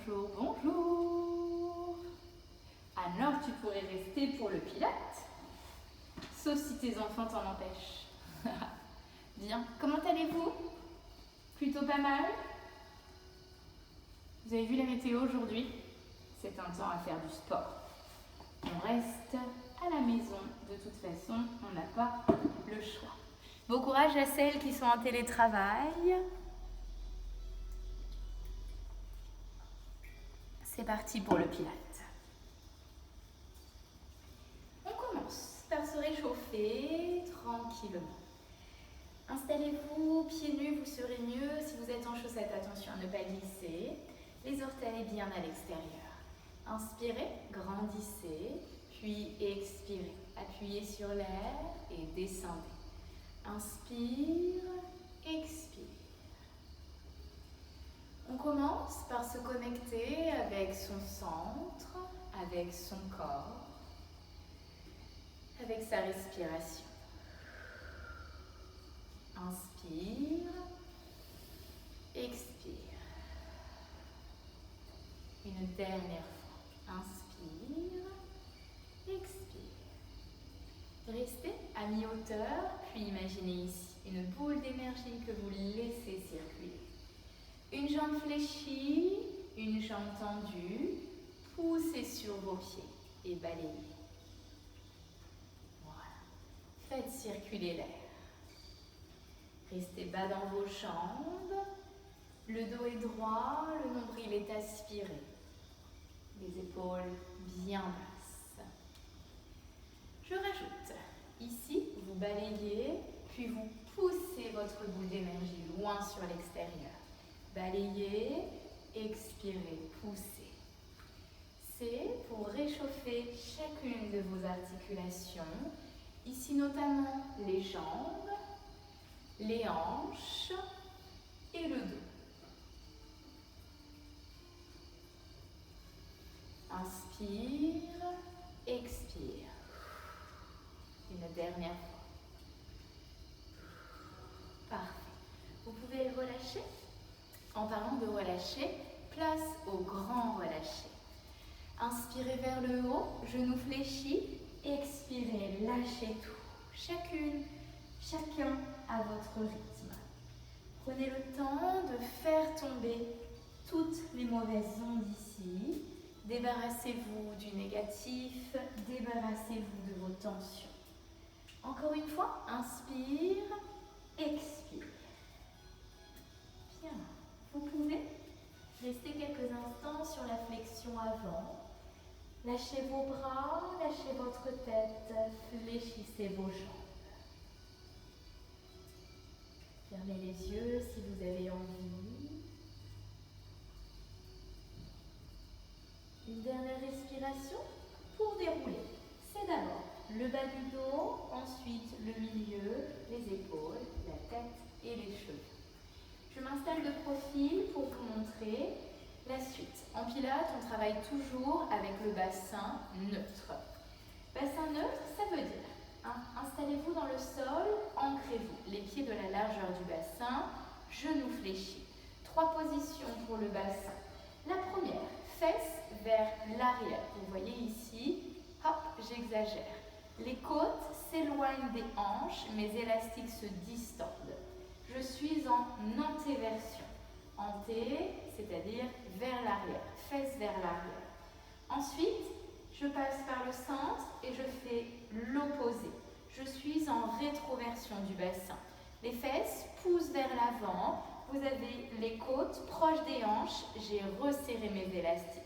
Bonjour, bonjour. Alors tu pourrais rester pour le Pilate, sauf si tes enfants t'en empêchent. Bien, comment allez-vous? Plutôt pas mal? Vous avez vu la météo aujourd'hui? C'est un temps à faire du sport. On reste à la maison, de toute façon, on n'a pas le choix. Bon courage à celles qui sont en télétravail. C'est parti pour le Pilate. On commence par se réchauffer tranquillement. Installez-vous pieds nus, vous serez mieux. Si vous êtes en chaussettes, attention à ne pas glisser. Les orteils bien à l'extérieur. Inspirez, grandissez, puis expirez. Appuyez sur l'air et descendez. Inspire, expire. On commence par se connecter avec son centre, avec son corps, avec sa respiration. Inspire, expire. Une dernière fois. Inspire, expire. Restez à mi-hauteur, puis imaginez ici une boule d'énergie que vous laissez circuler. Une jambe fléchie, une jambe tendue, poussez sur vos pieds et balayez. Voilà. Faites circuler l'air. Restez bas dans vos jambes. Le dos est droit, le nombril est aspiré. Les épaules bien basses. Je rajoute, ici, vous balayez, puis vous poussez votre boule d'énergie loin sur l'extérieur. Balayez, expirez, poussez. C'est pour réchauffer chacune de vos articulations, ici notamment les jambes, les hanches et le dos. Inspire, expire. Une dernière fois. Parfait. Vous pouvez relâcher. En parlant de relâcher, place au grand relâché. Inspirez vers le haut, genoux fléchis. Expirez, lâchez tout. Chacun à votre rythme. Prenez le temps de faire tomber toutes les mauvaises ondes ici. Débarrassez-vous du négatif, débarrassez-vous de vos tensions. Encore une fois, inspire, expire. Bien, vous pouvez rester quelques instants sur la flexion avant. Lâchez vos bras, lâchez votre tête, fléchissez vos jambes. Fermez les yeux si vous avez envie. Une dernière respiration pour dérouler. C'est d'abord le bas du dos, ensuite le milieu, les épaules, la tête et les cheveux. Je m'installe de profil pour vous montrer la suite. En Pilates, on travaille toujours avec le bassin neutre. Bassin neutre, ça veut dire, installez-vous dans le sol, ancrez-vous. Les pieds de la largeur du bassin, genoux fléchis. 3 positions pour le bassin. La première, fesses vers l'arrière. Vous voyez ici, hop, j'exagère. Les côtes s'éloignent des hanches, mes élastiques se distendent. Je suis en antéversion. Anté, c'est-à-dire vers l'arrière, fesses vers l'arrière. Ensuite, je passe par le centre et je fais l'opposé. Je suis en rétroversion du bassin. Les fesses poussent vers l'avant. Vous avez les côtes proches des hanches. J'ai resserré mes élastiques.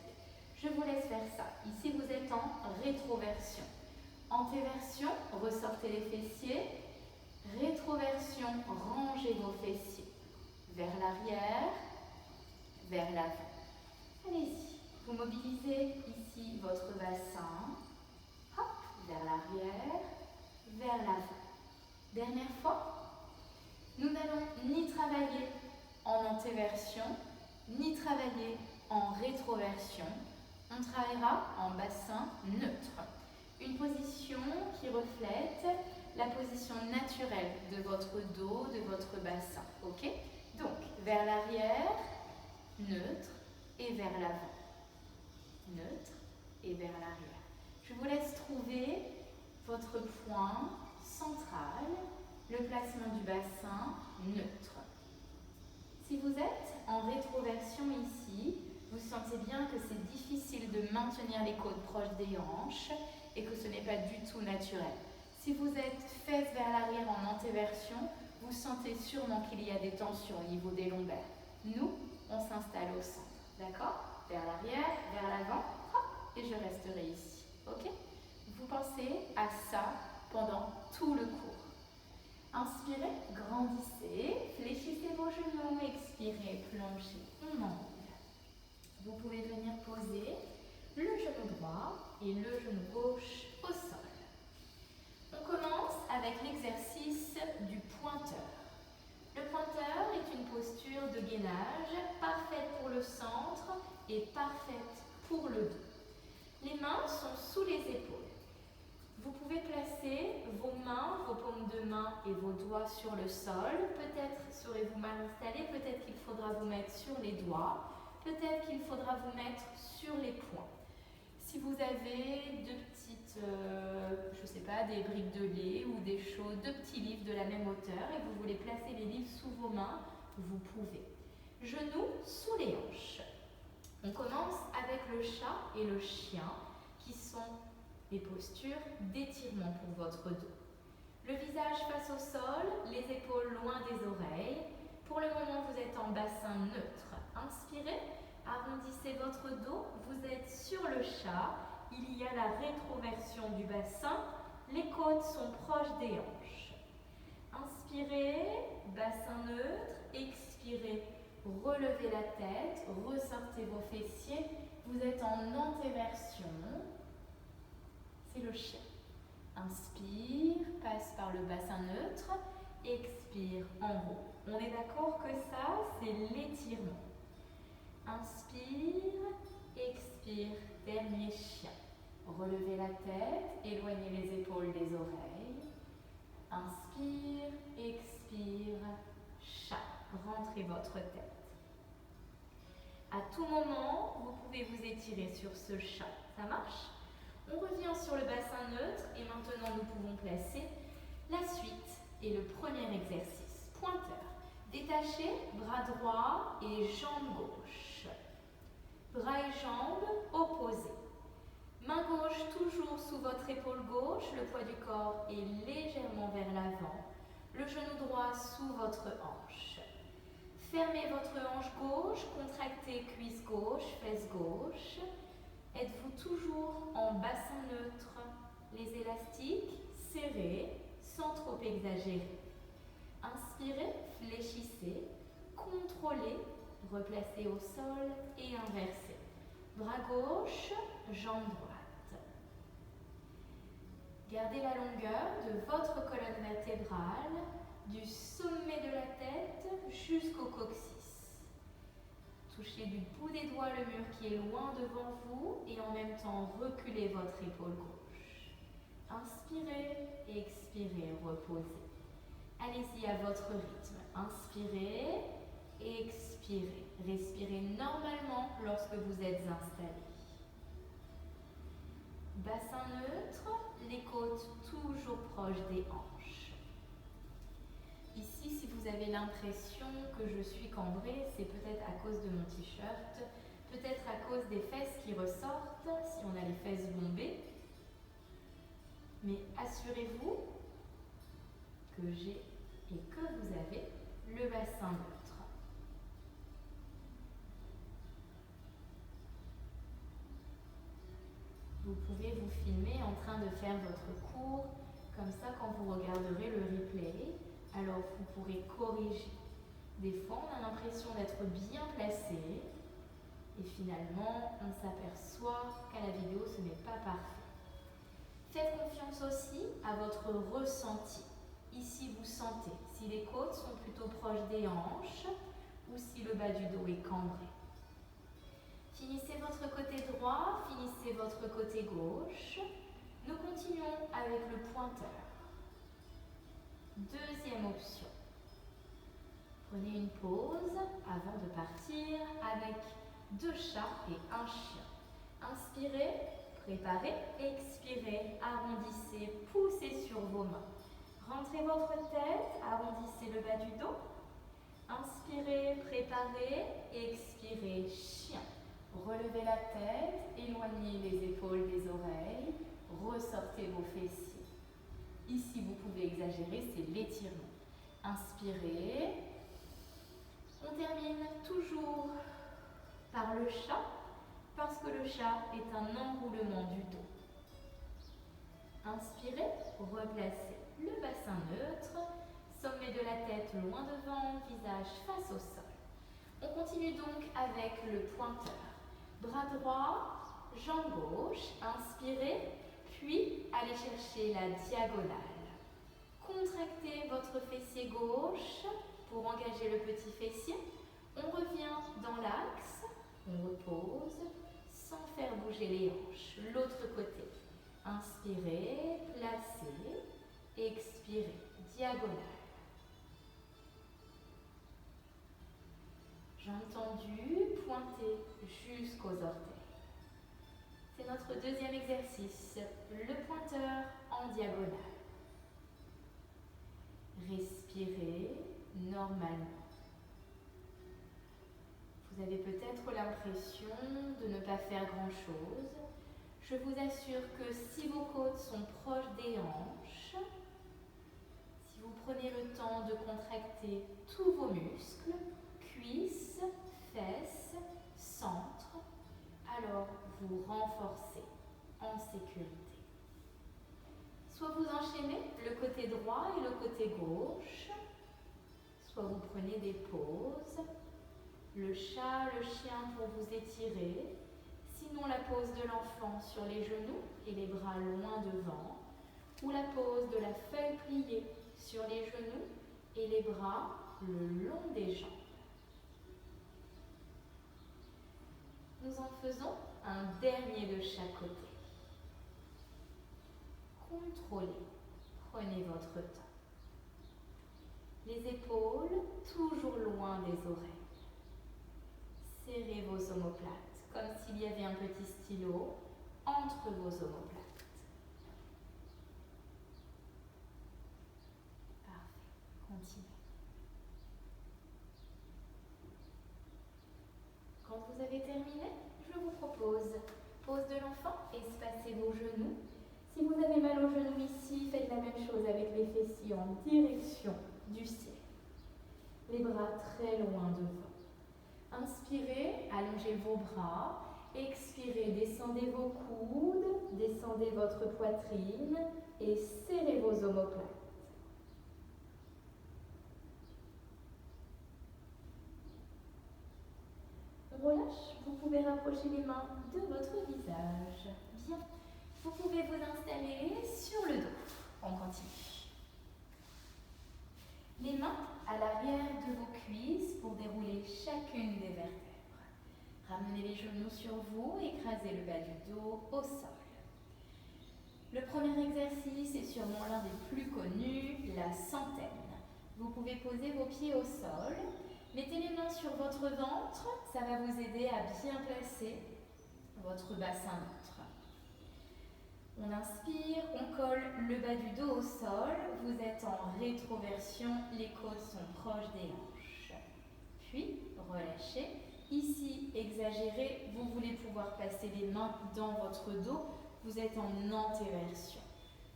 Je vous laisse faire ça. Ici, vous êtes en rétroversion. Antéversion, ressortez les fessiers. Rétroversion, rangez vos fessiers. Vers l'arrière, vers l'avant. Allez-y. Vous mobilisez ici votre bassin. Hop, vers l'arrière, vers l'avant. Dernière fois. Nous n'allons ni travailler en antéversion, ni travailler en rétroversion. On travaillera en bassin neutre. Une position qui reflète la position naturelle de votre dos, de votre bassin. Ok? Donc, vers l'arrière, neutre, et vers l'avant. Neutre et vers l'arrière. Je vous laisse trouver votre point central, le placement du bassin neutre. Si vous êtes en rétroversion ici, vous sentez bien que c'est difficile de maintenir les côtes proches des hanches et que ce n'est pas du tout naturel. Si vous êtes fesses vers l'arrière en antéversion, vous sentez sûrement qu'il y a des tensions au niveau des lombaires. Nous, on s'installe au centre, d'accord? Vers l'arrière, vers l'avant, et je resterai ici, ok? Vous pensez à ça pendant tout le cours. Inspirez, grandissez, fléchissez vos genoux, expirez, plongez, on enroule. Vous pouvez venir poser le genou droit et le genou gauche au sol. On commence avec l'exercice du pointeur. Le pointeur est une posture de gainage parfaite pour le centre et parfaite pour le dos. Les mains sont sous les épaules. Vous pouvez placer vos mains, vos paumes de main et vos doigts sur le sol. Peut-être serez-vous mal installé, peut-être qu'il faudra vous mettre sur les doigts, peut-être qu'il faudra vous mettre sur les poings. Si vous avez deux petites, je sais pas, des briques de lait ou des choses, deux petits livres de la même hauteur et vous voulez placer les livres sous vos mains, vous pouvez. Genoux sous les hanches. On commence avec le chat et le chien qui sont les postures d'étirement pour votre dos. Le visage face au sol, les épaules loin des oreilles. Pour le moment, vous êtes en bassin neutre. Inspirez, arrondissez votre dos, vous êtes sur le chat. Il y a la rétroversion du bassin, les côtes sont proches des hanches. Inspirez, bassin neutre, expirez, relevez la tête, ressortez vos fessiers. Vous êtes en antéversion. C'est le chien. Inspire, passe par le bassin neutre, expire en haut. On est d'accord que ça, c'est l'étirement. Inspire, expire, dernier chien. Relevez la tête, éloignez les épaules des oreilles. Inspire, expire, chat. Rentrez votre tête. À tout moment, vous pouvez vous étirer sur ce chat. Ça marche ? On revient sur le bassin neutre et maintenant nous pouvons placer la suite et le premier exercice. Pointeur. Détachez bras droit et jambe gauche. Bras et jambes opposés. Main gauche toujours sous votre épaule gauche, le poids du corps est légèrement vers l'avant. Le genou droit sous votre hanche. Fermez votre hanche gauche, contractez cuisse gauche, fesse gauche. Êtes-vous toujours en bassin neutre? Les élastiques serrés, sans trop exagérer. Inspirez, fléchissez, contrôlez, replacez au sol et inversez. Bras gauche, jambe droite. Gardez la longueur de votre colonne vertébrale, du sommet de la tête jusqu'au coccyx. Touchez du bout des doigts le mur qui est loin devant vous et en même temps reculez votre épaule gauche. Inspirez, expirez, reposez. Allez-y à votre rythme. Inspirez, expirez. Respirez normalement lorsque vous êtes installé. Bassin neutre, les côtes toujours proches des hanches. Ici, si vous avez l'impression que je suis cambrée, c'est peut-être à cause de mon t-shirt, peut-être à cause des fesses qui ressortent, si on a les fesses bombées. Mais assurez-vous que j'ai et que vous avez le bassin neutre. Vous pouvez vous filmer en train de faire votre cours, comme ça quand vous regarderez le replay, alors vous pourrez corriger. Des fois, on a l'impression d'être bien placé et finalement, on s'aperçoit qu'à la vidéo, ce n'est pas parfait. Faites confiance aussi à votre ressenti. Ici, vous sentez si les côtes sont plutôt proches des hanches ou si le bas du dos est cambré. Finissez votre côté droit, finissez votre côté gauche. Nous continuons avec le pointeur. Deuxième option. Prenez une pause avant de partir avec 2 chats et un chien. Inspirez, préparez, expirez, arrondissez, poussez sur vos mains. Rentrez votre tête, arrondissez le bas du dos. Inspirez, préparez, expirez, chien. Relevez la tête, éloignez les épaules des oreilles, ressortez vos fessiers. Ici, vous pouvez exagérer, c'est l'étirement. Inspirez. On termine toujours par le chat, parce que le chat est un enroulement du dos. Inspirez, replacez le bassin neutre, sommet de la tête loin devant, visage face au sol. On continue donc avec le pointeur. Bras droit, jambe gauche, inspirez, puis allez chercher la diagonale. Contractez votre fessier gauche pour engager le petit fessier. On revient dans l'axe, on repose sans faire bouger les hanches. L'autre côté. Inspirez, placez, expirez, diagonale. Jambes tendues, pointez jusqu'aux orteils. C'est notre deuxième exercice, le pointeur en diagonale. Respirez normalement. Vous avez peut-être l'impression de ne pas faire grand-chose. Je vous assure que si vos côtes sont proches des hanches, si vous prenez le temps de contracter tous vos muscles, cuisses, fesses, centre, alors vous renforcez en sécurité. Soit vous enchaînez le côté droit et le côté gauche, soit vous prenez des pauses, le chat, le chien pour vous étirer, sinon la pose de l'enfant sur les genoux et les bras loin devant, ou la pose de la feuille pliée sur les genoux et les bras le long des jambes. Nous en faisons un dernier de chaque côté. Contrôlez, prenez votre temps. Les épaules toujours loin des oreilles. Serrez vos omoplates comme s'il y avait un petit stylo entre vos omoplates. Parfait, continuez. Quand vous avez terminé, je vous propose pose de l'enfant, espacez vos genoux. Si vous avez mal aux genoux ici, faites la même chose avec les fessiers en direction du ciel. Les bras très loin devant. Inspirez, allongez vos bras. Expirez, descendez vos coudes, descendez votre poitrine et serrez vos omoplates. On relâche, vous pouvez rapprocher les mains de votre visage. Bien, vous pouvez vous installer sur le dos. On continue. Les mains à l'arrière de vos cuisses pour dérouler chacune des vertèbres. Ramenez les genoux sur vous, écrasez le bas du dos au sol. Le premier exercice est sûrement l'un des plus connus, la centaine. Vous pouvez poser vos pieds au sol, mettez les mains sur votre ventre, ça va vous aider à bien placer votre bassin neutre. On inspire, on colle le bas du dos au sol, vous êtes en rétroversion, les côtes sont proches des hanches. Puis, relâchez. Ici, exagérez, vous voulez pouvoir passer les mains dans votre dos, vous êtes en antéversion.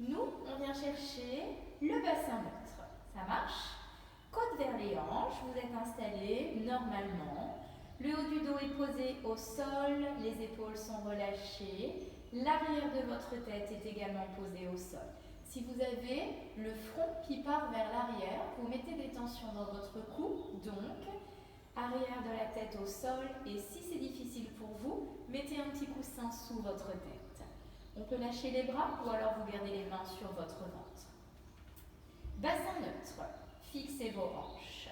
Nous, on vient chercher le bassin neutre. Ça marche? Côte vers les hanches, vous êtes installé normalement. Le haut du dos est posé au sol, les épaules sont relâchées. L'arrière de votre tête est également posé au sol. Si vous avez le front qui part vers l'arrière, vous mettez des tensions dans votre cou, donc arrière de la tête au sol, et si c'est difficile pour vous, mettez un petit coussin sous votre tête. On peut lâcher les bras ou alors vous gardez les mains sur votre ventre. Bassin neutre, fixez vos hanches.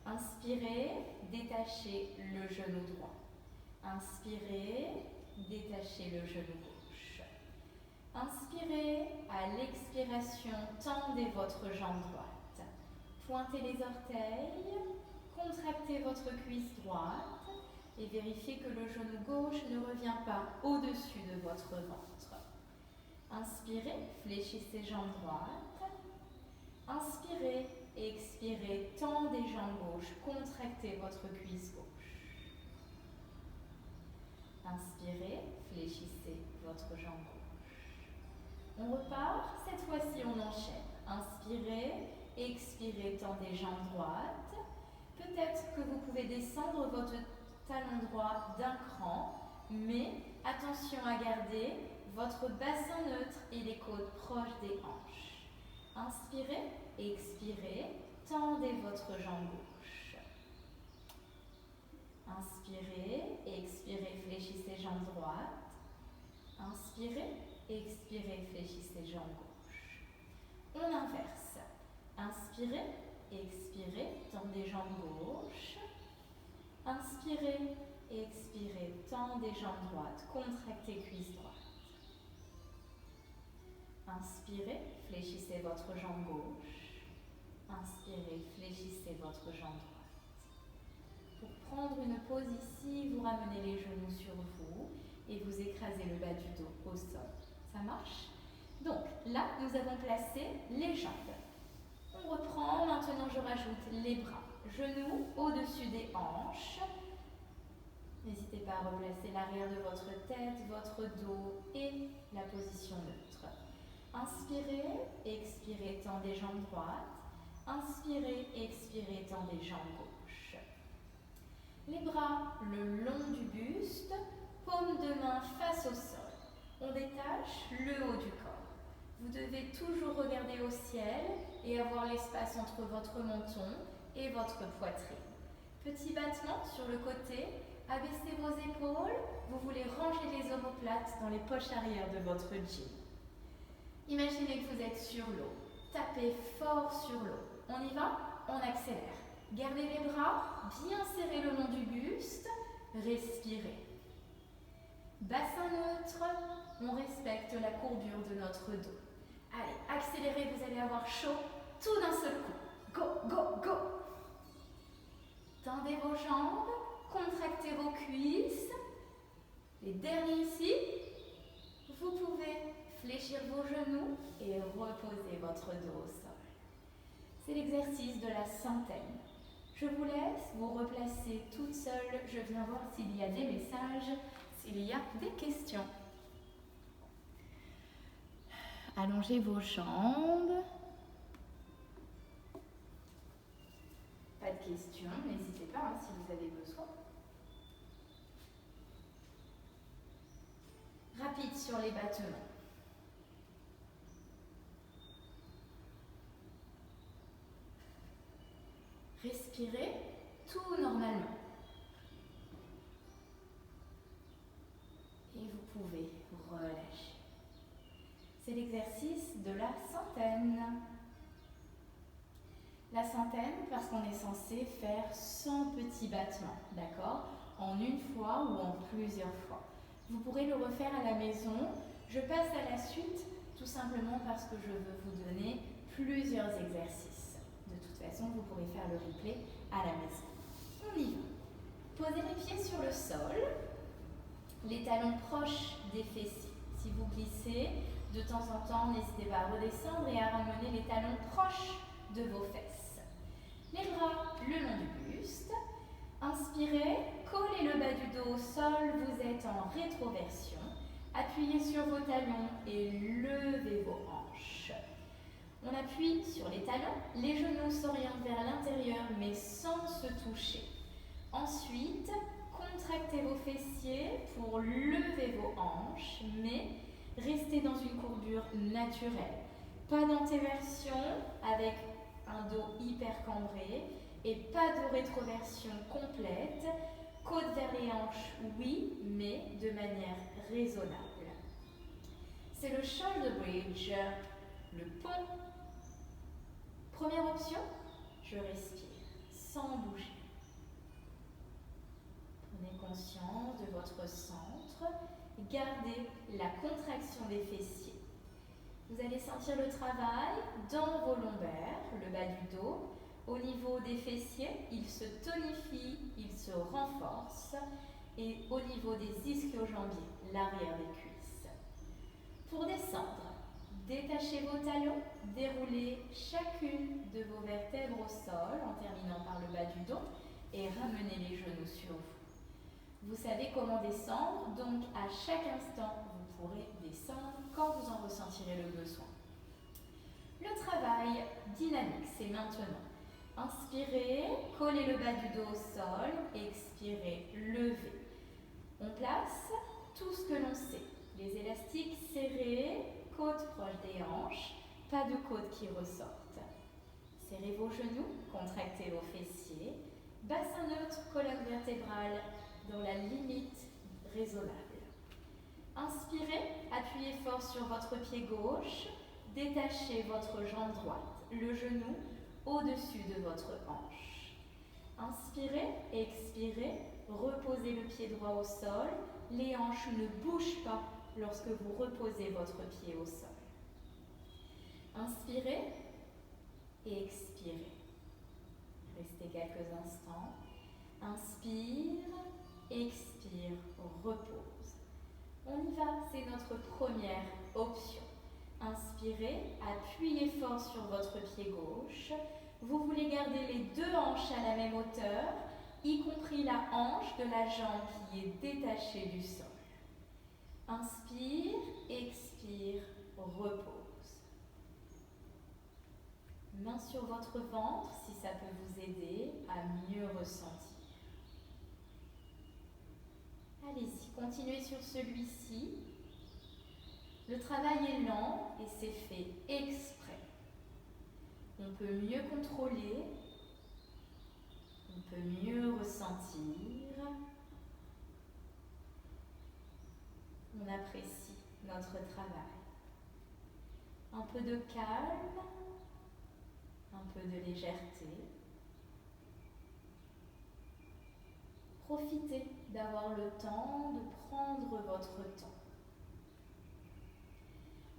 Inspirez, détachez le genou droit. Inspirez, détachez le genou gauche. Inspirez, à l'expiration, tendez votre jambe droite. Pointez les orteils, contractez votre cuisse droite. et vérifiez que le genou gauche ne revient pas au-dessus de votre ventre. Inspirez, fléchissez jambes droites. Inspirez, expirez, tendez jambes gauche, contractez votre cuisse gauche. Inspirez, fléchissez votre jambe gauche. On repart, cette fois-ci on enchaîne. Inspirez, expirez, tendez jambes droites. Peut-être que vous pouvez descendre votre talon droit d'un cran, mais attention à garder votre bassin neutre et les côtes proches des hanches. Inspirez, expirez, tendez votre jambe gauche. Inspirez, expirez, fléchissez jambe droite. Inspirez, expirez, fléchissez jambe gauche. On inverse. Inspirez, expirez, tendez jambe gauche. Inspirez, expirez, tendez jambe droite, contractez cuisse droite. Inspirez, fléchissez votre jambe gauche. Inspirez, fléchissez votre jambe droite. Pour prendre une pause ici, vous ramenez les genoux sur vous et vous écrasez le bas du dos au sol. Ça marche? Donc là, nous avons placé les jambes. On reprend, maintenant je rajoute les bras. Genoux au-dessus des hanches. N'hésitez pas à replacer l'arrière de votre tête, votre dos et la position neutre. Inspirez, expirez, tendez jambes droites. Inspirez, expirez, tendez jambes gauche. Les bras le long du buste, paume de main face au sol. On détache le haut du corps. Vous devez toujours regarder au ciel et avoir l'espace entre votre menton et votre poitrine. Petit battement sur le côté, abaissez vos épaules, vous voulez ranger les omoplates dans les poches arrière de votre jean. Imaginez que vous êtes sur l'eau, tapez fort sur l'eau. On y va? On accélère. Gardez les bras, bien serrés le long du buste, respirez. Bassin neutre, on respecte la courbure de notre dos. Allez, accélérez, vous allez avoir chaud tout d'un seul coup. Go, go, go! Tendez vos jambes, contractez vos cuisses. Les derniers ici, vous pouvez fléchir vos genoux et reposer votre dos au sol. C'est l'exercice de la centaine. Je vous laisse vous replacer toute seule. Je viens voir s'il y a des messages, s'il y a des questions. Allongez vos jambes. Pas de questions, n'hésitez pas si vous avez besoin. Rapide sur les battements. Respirez tout normalement. Et vous pouvez relâcher. C'est l'exercice de la centaine. La centaine parce qu'on est censé faire 100 petits battements, d'accord? En une fois ou en plusieurs fois. Vous pourrez le refaire à la maison. Je passe à la suite tout simplement parce que je veux vous donner plusieurs exercices. De toute façon, vous pourrez faire le replay à la maison. On y va. Posez les pieds sur le sol, les talons proches des fessiers. Si vous glissez, de temps en temps, n'hésitez pas à redescendre et à ramener les talons proches de vos fesses. Les bras le long du buste. Inspirez, collez le bas du dos au sol, vous êtes en rétroversion. Appuyez sur vos talons et levez vos hanches. On appuie sur les talons, les genoux s'orientent vers l'intérieur mais sans se toucher. Ensuite, contractez vos fessiers pour lever vos hanches, mais restez dans une courbure naturelle. Pas d'antéversion avec un dos hyper cambré et pas de rétroversion complète. Côte vers les hanches, oui, mais de manière raisonnable. C'est le shoulder bridge, le pont. Première option, je respire sans bouger. Prenez conscience de votre centre. Gardez la contraction des fessiers. Vous allez sentir le travail dans vos lombaires, le bas du dos. Au niveau des fessiers, il se tonifie, il se renforce. Et au niveau des ischio-jambiers, l'arrière des cuisses. Pour descendre, détachez vos talons, déroulez chacune de vos vertèbres au sol en terminant par le bas du dos et ramenez les genoux sur vous. Vous savez comment descendre, donc à chaque instant, vous pourrez descendre quand vous en ressentirez le besoin. Le travail dynamique, c'est maintenant. Inspirez, collez le bas du dos au sol, expirez, levez. On place tout ce que l'on sait. Les élastiques serrés, côtes proches des hanches, pas de côtes qui ressortent. Serrez vos genoux, contractez vos fessiers, bassin neutre, colonne vertébrale dans la limite raisonnable. Inspirez, appuyez fort sur votre pied gauche, détachez votre jambe droite, le genou au-dessus de votre hanche. Inspirez, expirez, reposez le pied droit au sol, les hanches ne bougent pas lorsque vous reposez votre pied au sol. Inspirez et expirez. Restez quelques instants. Inspire, expire, repose. On y va, c'est notre première option. Inspirez, appuyez fort sur votre pied gauche. Vous voulez garder les deux hanches à la même hauteur, y compris la hanche de la jambe qui est détachée du sol. Inspire, expire, repose. Main sur votre ventre si ça peut vous aider à mieux ressentir. Allez-y, continuez sur celui-ci. Le travail est lent et c'est fait exprès. On peut mieux contrôler, on peut mieux ressentir. On apprécie notre travail. Un peu de calme, un peu de légèreté. Profitez d'avoir le temps de prendre votre temps.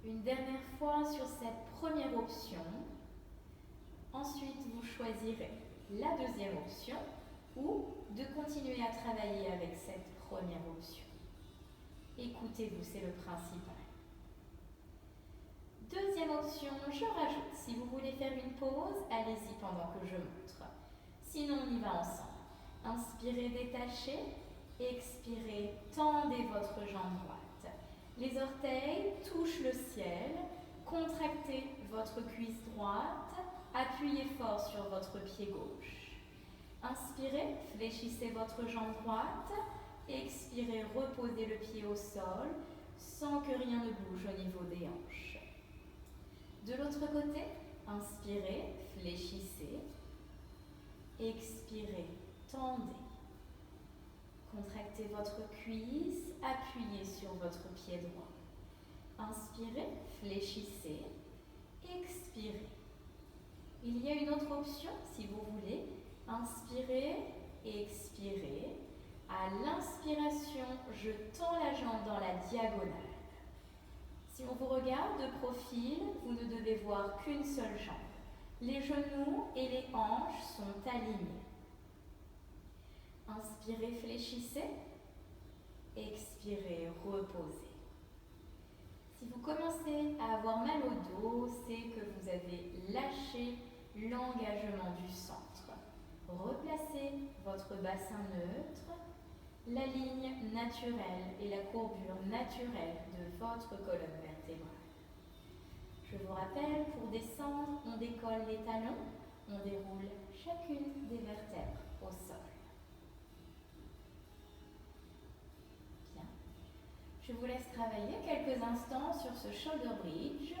Une dernière fois sur cette première option. Ensuite, vous choisirez la deuxième option ou de continuer à travailler avec cette première option. Écoutez-vous, c'est le principal. Deuxième option, je rajoute. Si vous voulez faire une pause, allez-y pendant que je montre. Sinon, on y va ensemble. Inspirez, détachez. Expirez, tendez votre jambe droite. Les orteils touchent le ciel. Contractez votre cuisse droite. Appuyez fort sur votre pied gauche. Inspirez, fléchissez votre jambe droite. Expirez, reposez le pied au sol sans que rien ne bouge au niveau des hanches. De l'autre côté, inspirez, fléchissez. Expirez, tendez. Contractez votre cuisse, appuyez sur votre pied droit. Inspirez, fléchissez. Expirez. Il y a une autre option si vous voulez. Inspirez, expirez. À l'inspiration, je tends la jambe dans la diagonale. Si on vous regarde de profil, vous ne devez voir qu'une seule jambe. Les genoux et les hanches sont alignés. Inspirez, fléchissez. Expirez, reposez. Si vous commencez à avoir mal au dos, c'est que vous avez lâché l'engagement du centre. Replacez votre bassin neutre, la ligne naturelle et la courbure naturelle de votre colonne vertébrale. Je vous rappelle, pour descendre, on décolle les talons, on déroule chacune des vertèbres au sol. Bien. Je vous laisse travailler quelques instants sur ce shoulder bridge.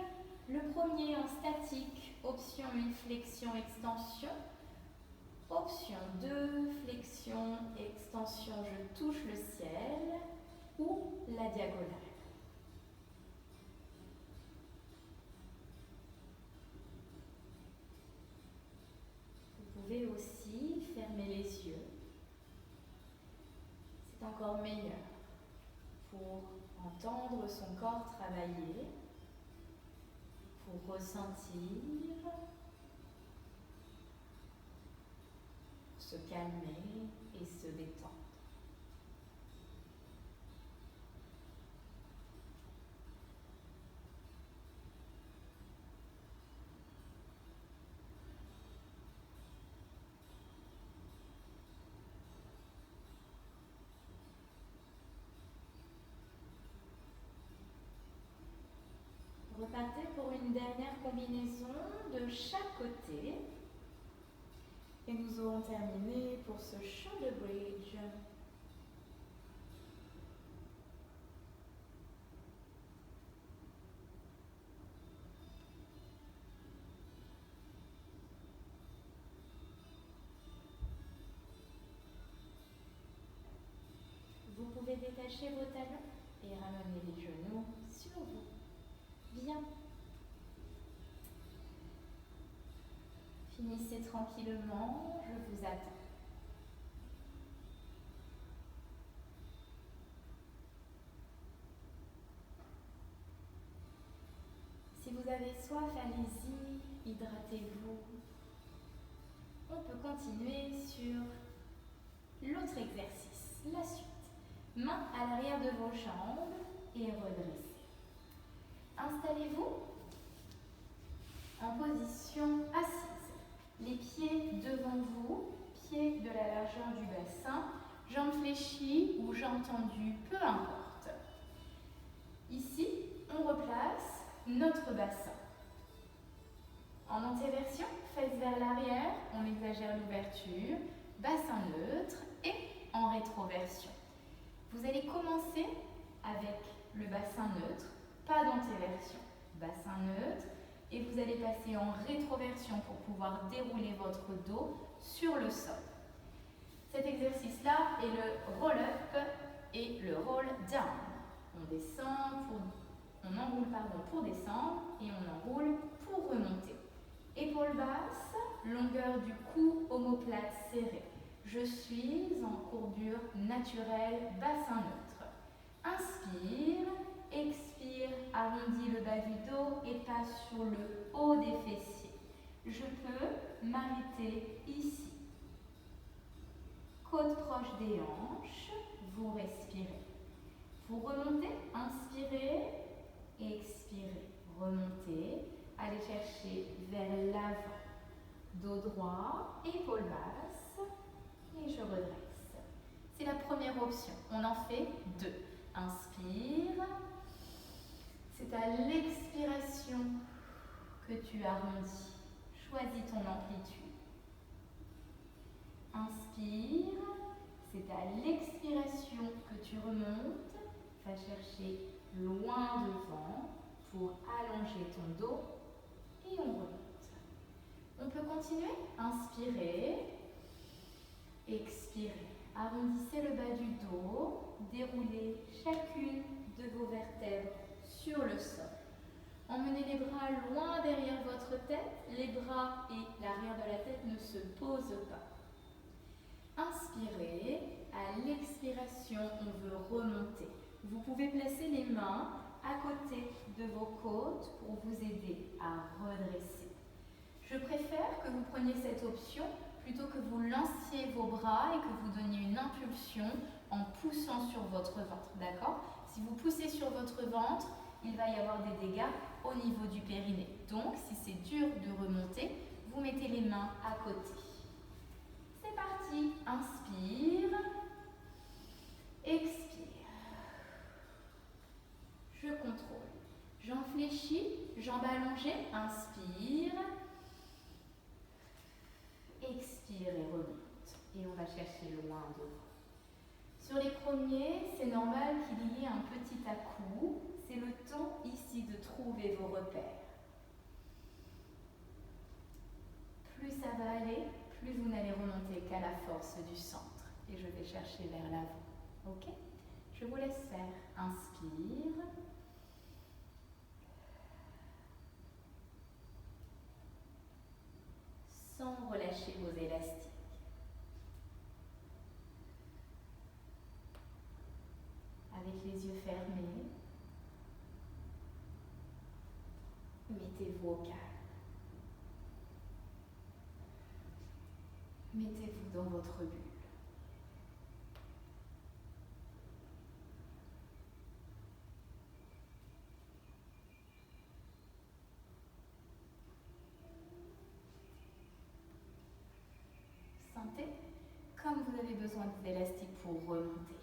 Le premier en statique, option 1, flexion, extension. Option 2, flexion, extension, je touche le ciel, ou la diagonale. Vous pouvez aussi fermer les yeux. C'est encore meilleur pour entendre son corps travailler, pour ressentir. se calmer et se détendre. Repartez pour une dernière combinaison de chaque côté. Et nous aurons terminé pour ce shoulder bridge. Vous pouvez détacher vos talons et ramener les genoux sur vous. Bien. Finissez tranquillement, je vous attends. Si vous avez soif, allez-y, hydratez-vous. On peut continuer sur l'autre exercice, la suite. Mains à l'arrière de vos jambes et redressez. Installez-vous en position assise. Les pieds devant vous, pieds de la largeur du bassin, jambes fléchies ou jambes tendues, peu importe. Ici, on replace notre bassin. En antéversion, fesses vers l'arrière, on exagère l'ouverture, bassin neutre et en rétroversion. Vous allez commencer avec le bassin neutre, pas d'antéversion, bassin neutre, et vous allez passer en rétroversion pour pouvoir dérouler votre dos sur le sol. Cet exercice-là est le roll-up et le roll-down. On descend, on enroule pour descendre et on enroule pour remonter. Épaules basses, longueur du cou, omoplate serrée. Je suis en courbure naturelle, bassin neutre. Inspire, expire, arrondis le bas du dos et passe sur le haut des fessiers. Je peux m'arrêter ici. Côte proche des hanches, vous respirez. Vous remontez, inspirez, expirez. Remontez, allez chercher vers l'avant. Dos droit, épaules basses et je redresse. C'est la première option. On en fait deux. Inspire. C'est à l'expiration que tu arrondis. Choisis ton amplitude. Inspire. C'est à l'expiration que tu remontes. Va chercher loin devant pour allonger ton dos et on remonte. On peut continuer. Inspirez. Expirez. Arrondissez le bas du dos. Déroulez chacune de vos vertèbres sur le sol. Emmenez les bras loin derrière votre tête. Les bras et l'arrière de la tête ne se posent pas. Inspirez. À l'expiration, on veut remonter. Vous pouvez placer les mains à côté de vos côtes pour vous aider à redresser. Je préfère que vous preniez cette option plutôt que vous lanciez vos bras et que vous donniez une impulsion en poussant sur votre ventre, d'accord? Si vous poussez sur votre ventre, il va y avoir des dégâts au niveau du périnée. Donc, si c'est dur de remonter, vous mettez les mains à côté. C'est parti. Inspire. Expire. Je contrôle. Jambes fléchies, jambes allongées. Inspire. Expire et remonte. Et on va chercher loin devant. Sur les premiers, c'est normal qu'il y ait un petit à-coup. C'est le temps ici de trouver vos repères. Plus ça va aller, plus vous n'allez remonter qu'à la force du centre. Et je vais chercher vers l'avant. Ok? Je vous laisse faire. Inspire. Sans relâcher vos élastiques. Avec les yeux fermés, mettez-vous au calme. Mettez-vous dans votre bulle. Sentez comme vous avez besoin d'élastique pour remonter.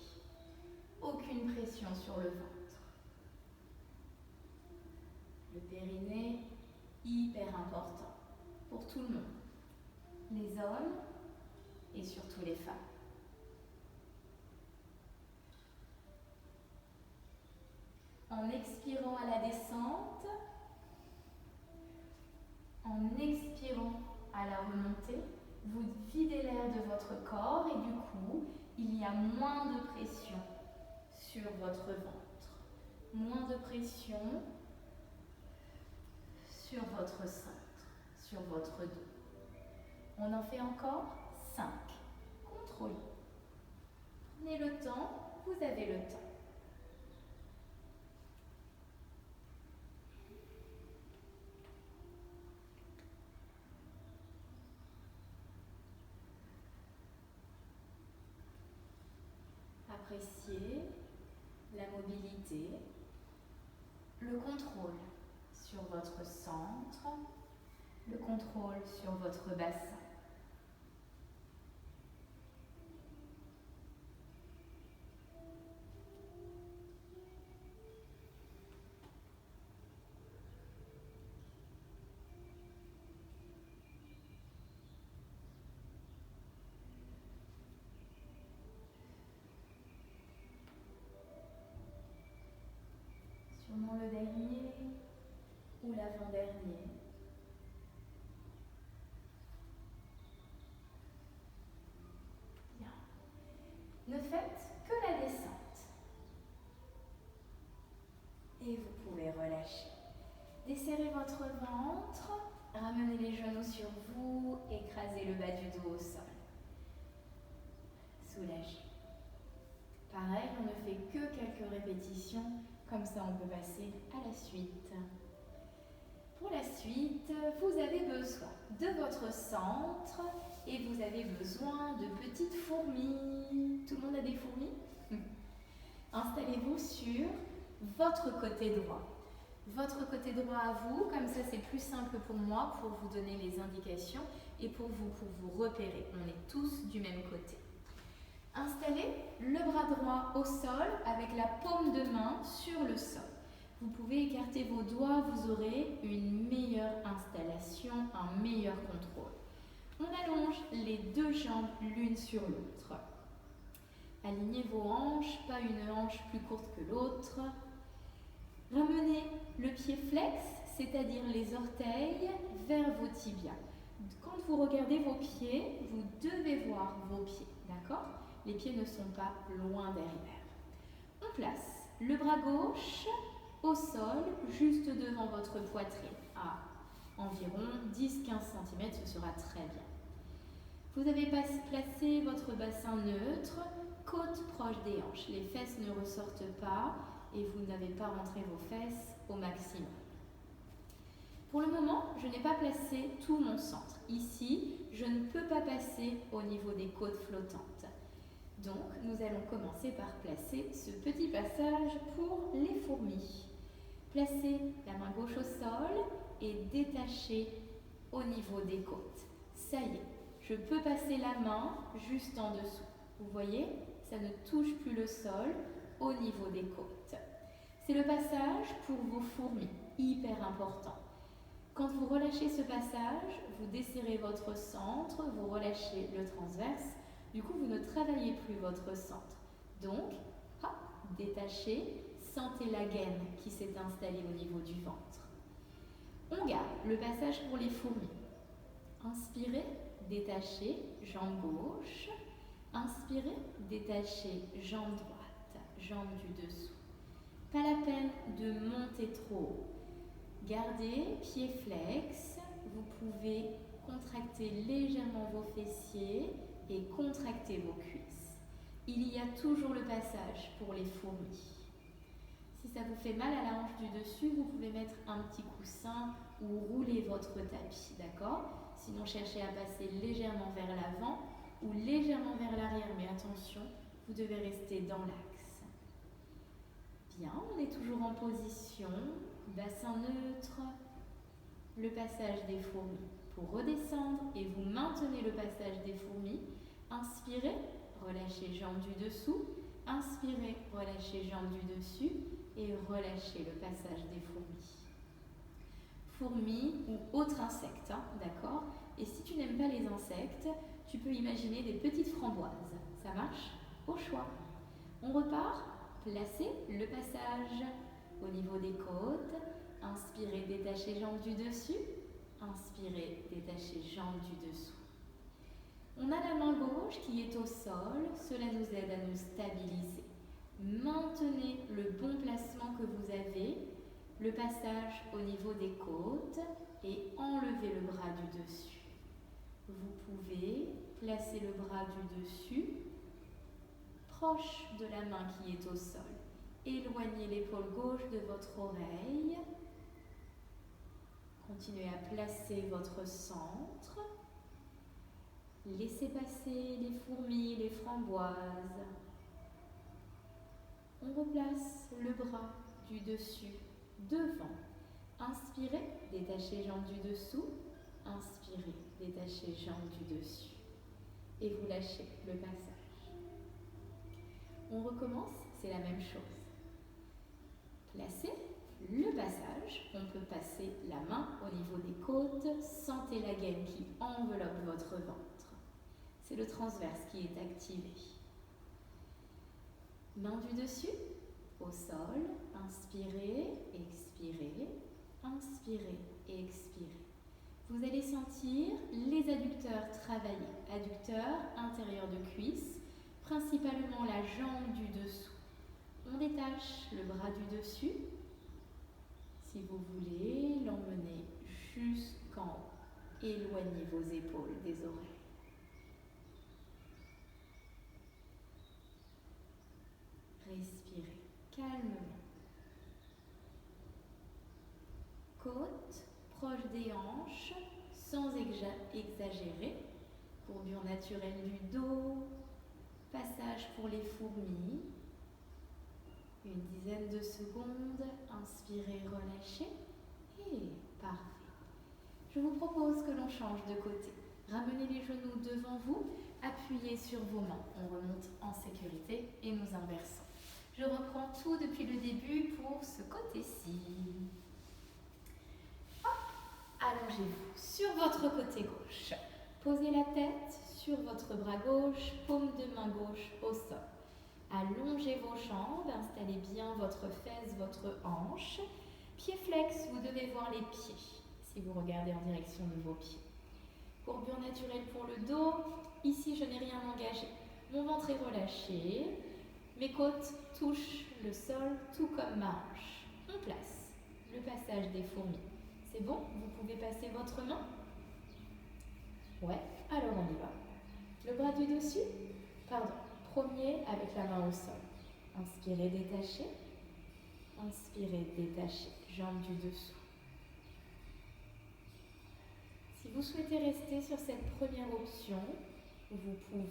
Aucune pression sur le ventre. Le périnée, hyper important pour tout le monde. Les hommes et surtout les femmes. En expirant à la descente, en expirant à la remontée, vous videz l'air de votre corps et du coup, il y a moins de pression sur votre ventre. Moins de pression sur votre centre, sur votre dos. On en fait encore 5. Contrôlez. Prenez le temps, vous avez le temps. Appréciez la mobilité, le contrôle sur votre centre, le contrôle sur votre bassin. Sûrement le dernier ou l'avant-dernier. Bien. Ne faites que la descente. Et vous pouvez relâcher. Desserrez votre ventre, ramenez les genoux sur vous, écrasez le bas du dos au sol. Soulagez. Pareil, on ne fait que quelques répétitions, comme ça on peut passer à la suite. Pour la suite, vous avez besoin de votre centre et vous avez besoin de petites fourmis. Tout le monde a des fourmis? Installez-vous sur votre côté droit. Votre côté droit à vous, comme ça c'est plus simple pour moi pour vous donner les indications et pour vous repérer. On est tous du même côté. Installez le bras droit au sol avec la paume de main sur le sol. Vous pouvez écarter vos doigts, vous aurez une meilleure installation, un meilleur contrôle. On allonge les deux jambes l'une sur l'autre. Alignez vos hanches, pas une hanche plus courte que l'autre. Ramenez le pied flex, c'est-à-dire les orteils, vers vos tibias. Quand vous regardez vos pieds, vous devez voir vos pieds, d'accord? Les pieds ne sont pas loin derrière. On place le bras gauche au sol, juste devant votre poitrine, à environ 10-15 cm, ce sera très bien. Vous avez placé votre bassin neutre, côte proche des hanches. Les fesses ne ressortent pas et vous n'avez pas rentré vos fesses au maximum. Pour le moment, je n'ai pas placé tout mon centre. Ici, je ne peux pas passer au niveau des côtes flottantes. Donc, nous allons commencer par placer ce petit passage pour les fourmis. Placez la main gauche au sol et détachez au niveau des côtes. Ça y est, je peux passer la main juste en dessous. Vous voyez, ça ne touche plus le sol au niveau des côtes. C'est le passage pour vos fourmis, hyper important. Quand vous relâchez ce passage, vous desserrez votre centre, vous relâchez le transverse. Du coup, vous ne travaillez plus votre centre. Donc, hop, détachez, sentez la gaine qui s'est installée au niveau du ventre. On garde le passage pour les fourmis. Inspirez, détachez, jambe gauche. Inspirez, détachez, jambe droite, jambe du dessous. Pas la peine de monter trop haut. Gardez, pied flex. Vous pouvez contracter légèrement vos fessiers et contractez vos cuisses. Il y a toujours le passage pour les fourmis. Si ça vous fait mal à la hanche du dessus, vous pouvez mettre un petit coussin ou rouler votre tapis, d'accord? Sinon, cherchez à passer légèrement vers l'avant ou légèrement vers l'arrière, mais attention, vous devez rester dans l'axe. Bien, on est toujours en position, bassin neutre, le passage des fourmis. Pour redescendre et vous maintenez le passage des fourmis, inspirez, relâchez jambes du dessous, inspirez, relâchez jambes du dessus et relâchez le passage des fourmis. Fourmis ou autres insectes, hein, d'accord? Et si tu n'aimes pas les insectes, tu peux imaginer des petites framboises. Ça marche? Au choix. On repart. Placez le passage au niveau des côtes. Inspirez, détachez jambes du dessus. Inspirez, détachez jambes du dessous. On a la main gauche qui est au sol. Cela nous aide à nous stabiliser. Maintenez le bon placement que vous avez. Le passage au niveau des côtes et enlevez le bras du dessus. Vous pouvez placer le bras du dessus proche de la main qui est au sol. Éloignez l'épaule gauche de votre oreille. Continuez à placer votre centre. Laissez passer les fourmis, les framboises. On replace le bras du dessus devant. Inspirez, détachez jambes du dessous. Inspirez, détachez jambes du dessus. Et vous lâchez le passage. On recommence, c'est la même chose. Placez le passage. On peut passer la main au niveau des côtes. Sentez la gaine qui enveloppe votre ventre. C'est le transverse qui est activé. Main du dessus. Au sol, inspirez, expirez, inspirez et expirez. Vous allez sentir les adducteurs travailler. Adducteurs, intérieur de cuisse, principalement la jambe du dessous. On détache le bras du dessus. Si vous voulez, l'emmener jusqu'en haut. Éloignez vos épaules des oreilles. Respirez calmement. Côte proche des hanches, sans exagérer. Courbure naturelle du dos. Passage pour les fourmis. Une dizaine de secondes. Inspirez, relâchez. Et parfait. Je vous propose que l'on change de côté. Ramenez les genoux devant vous. Appuyez sur vos mains. On remonte en sécurité et nous inversons. Je reprends tout depuis le début pour ce côté-ci. Allongez-vous sur votre côté gauche. Posez la tête sur votre bras gauche, paume de main gauche au sol. Allongez vos jambes, installez bien votre fesse, votre hanche. Pieds flex, vous devez voir les pieds si vous regardez en direction de vos pieds. Courbure naturelle pour le dos. Ici, je n'ai rien engagé. Mon ventre est relâché. Mes côtes touchent le sol, tout comme ma hanche. On place le passage des fourmis. C'est bon? Vous pouvez passer votre main? Ouais, alors on y va. Le bras du dessus? Pardon. Premier avec la main au sol. Inspirez, détachez. Inspirez, détachez. Jambes du dessous. Si vous souhaitez rester sur cette première option, vous pouvez.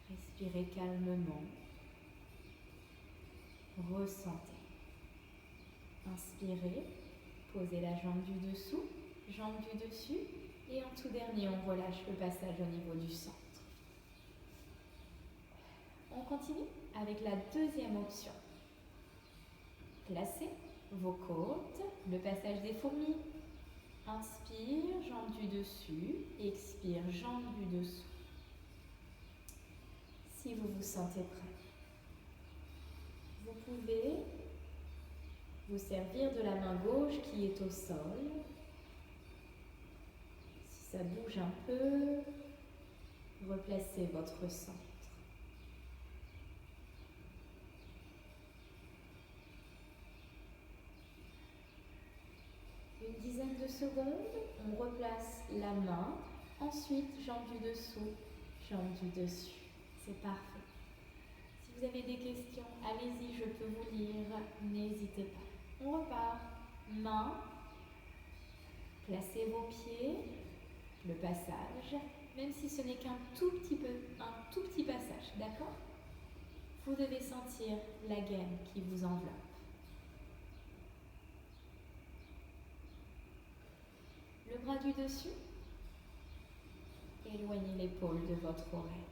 Respirez calmement. Ressentez. Inspirez. Posez la jambe du dessous, jambe du dessus. Et en tout dernier, on relâche le passage au niveau du centre. On continue avec la deuxième option. Placez vos côtes, le passage des fourmis. Inspire, jambe du dessus. Expire, jambe du dessous. Si vous vous sentez prêt, vous pouvez vous servir de la main gauche qui est au sol. Si ça bouge un peu, replacez votre centre. Une dizaine de secondes, on replace la main, ensuite jambe du dessous, jambe du dessus. C'est parfait. Si vous avez des questions, allez-y, je peux vous lire, n'hésitez pas. On repart. Main, placez vos pieds, le passage, même si ce n'est qu'un tout petit passage, d'accord? Vous devez sentir la gaine qui vous enveloppe. Le bras du dessus, éloignez l'épaule de votre oreille.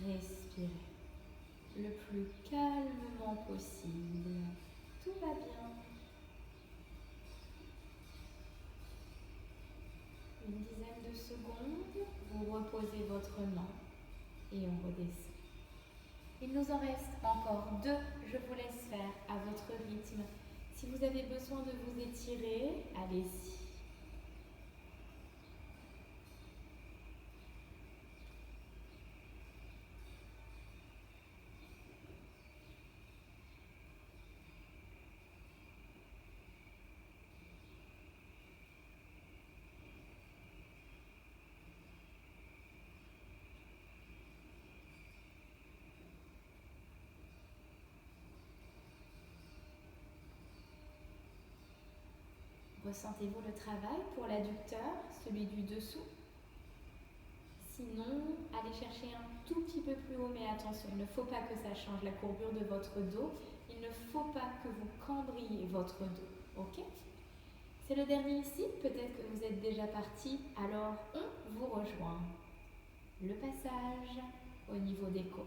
Respirez le plus calmement possible. Tout va bien. Une dizaine de secondes, vous reposez votre main et on redescend. Il nous en reste encore 2, je vous laisse faire à votre rythme. Si vous avez besoin de vous étirer, allez-y. Ressentez-vous le travail pour l'adducteur, celui du dessous? Sinon, allez chercher un tout petit peu plus haut, mais attention, il ne faut pas que ça change la courbure de votre dos. Il ne faut pas que vous cambriez votre dos, ok? C'est le dernier ici, peut-être que vous êtes déjà parti, alors on vous rejoint. Le passage au niveau des côtes.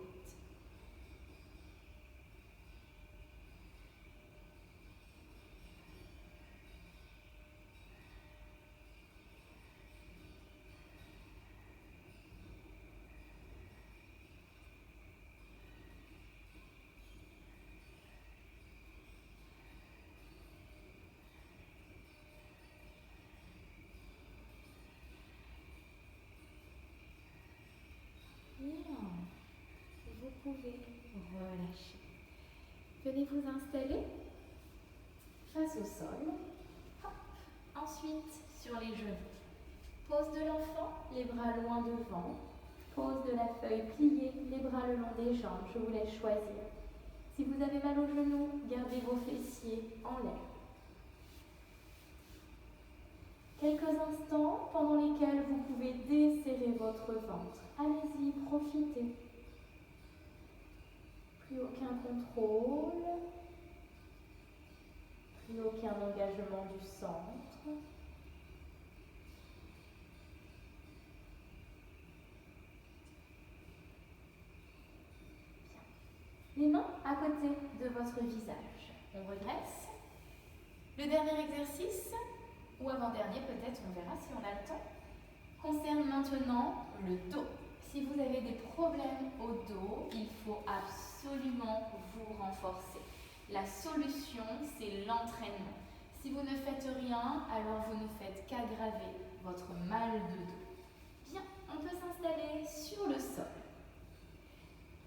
Vous pouvez relâcher. Venez vous installer face au sol. Hop. Ensuite, sur les genoux. Pose de l'enfant, les bras loin devant. Pose de la feuille pliée, les bras le long des jambes. Je vous laisse choisir. Si vous avez mal aux genoux, gardez vos fessiers en l'air. Quelques instants pendant lesquels vous pouvez desserrer votre ventre. Allez-y, profitez. Plus aucun contrôle, plus aucun engagement du centre. Bien. Les mains à côté de votre visage. On regresse. Le dernier exercice, ou avant-dernier peut-être, on verra si on a le temps, concerne maintenant le dos. Si vous avez des problèmes au dos, il faut absolument vous renforcer. La solution, c'est l'entraînement. Si vous ne faites rien, alors vous ne faites qu'aggraver votre mal de dos. Bien, on peut s'installer sur le sol.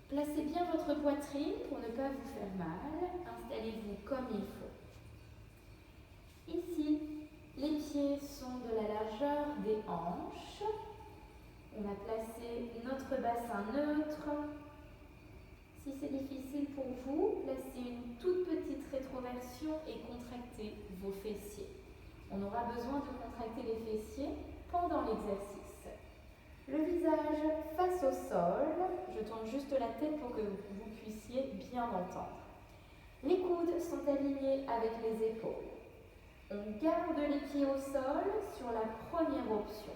Placez bien votre poitrine pour ne pas vous faire mal. Installez-vous comme il faut. Ici, les pieds sont de la largeur des hanches. On a placé notre bassin neutre. Si c'est difficile pour vous, placez une toute petite rétroversion et contractez vos fessiers. On aura besoin de contracter les fessiers pendant l'exercice. Le visage face au sol. Je tourne juste la tête pour que vous puissiez bien entendre. Les coudes sont alignés avec les épaules. On garde les pieds au sol sur la première option.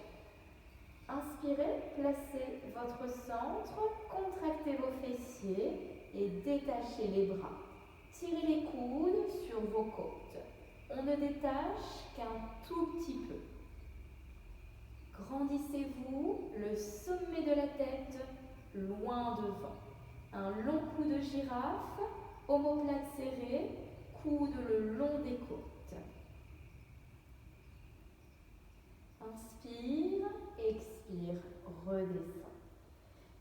Inspirez, placez votre centre, contractez vos fessiers et détachez les bras. Tirez les coudes sur vos côtes. On ne détache qu'un tout petit peu. Grandissez-vous, le sommet de la tête loin devant. Un long cou de girafe, omoplate serrée, coude le long des côtes. Inspire, expire, redescend.